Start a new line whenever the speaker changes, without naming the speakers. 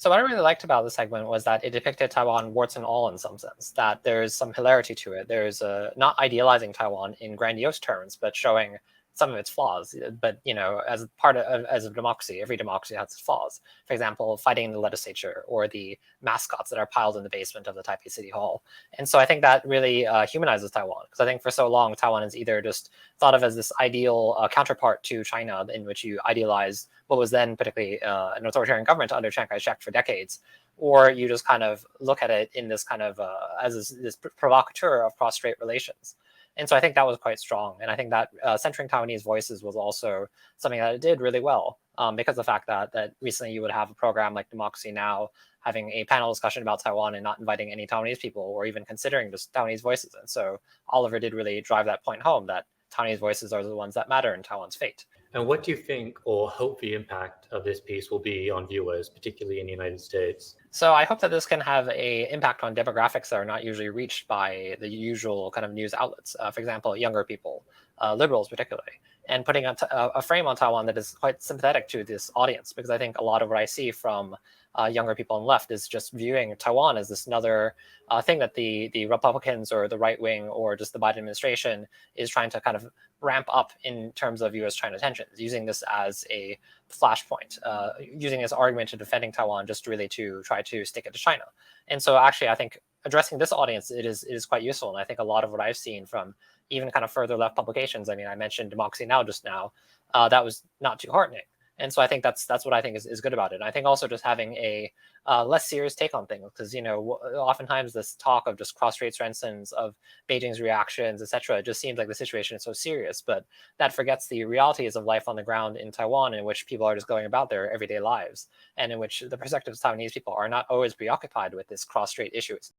So what I really liked about the segment was that it depicted Taiwan warts and all in some sense, that there's some hilarity to it. There's not idealizing Taiwan in grandiose terms, but showing some of its flaws. But, as part of as a democracy, every democracy has its flaws. For example, fighting in the legislature or the mascots that are piled in the basement of the Taipei City Hall. And so I think that really humanizes Taiwan, because I think for so long, Taiwan is either just thought of as this ideal counterpart to China, in which you idealize what was then particularly an authoritarian government under Chiang Kai-shek for decades, or you just kind of look at it in this kind of as this provocateur of cross-strait relations. And so I think that was quite strong. And I think that centering Taiwanese voices was also something that it did really well, because of the fact that recently you would have a program like Democracy Now! Having a panel discussion about Taiwan and not inviting any Taiwanese people or even considering just Taiwanese voices. And so Oliver did really drive that point home, that Taiwanese voices are the ones that matter in Taiwan's fate.
And what do you think or hope the impact of this piece will be on viewers, particularly in the United States?
So I hope that this can have an impact on demographics that are not usually reached by the usual kind of news outlets. For example, younger people, liberals particularly, and putting a frame on Taiwan that is quite sympathetic to this audience, because I think a lot of what I see from younger people on the left is just viewing Taiwan as this another thing that the Republicans or the right wing or just the Biden administration is trying to kind of ramp up in terms of U.S.-China tensions, using this as a flashpoint, using this argument to defending Taiwan just really to try to stick it to China. And so actually, I think addressing this audience, it is quite useful. And I think a lot of what I've seen from even kind of further left publications, I mean, I mentioned Democracy Now! Just now, that was not too heartening. And so I think that's what I think is good about it. And I think also just having a less serious take on things, because oftentimes this talk of just cross-strait strengthens, of Beijing's reactions, etc., it just seems like the situation is so serious, but that forgets the realities of life on the ground in Taiwan, in which people are just going about their everyday lives, and in which the perspectives of Taiwanese people are not always preoccupied with this cross-strait issues.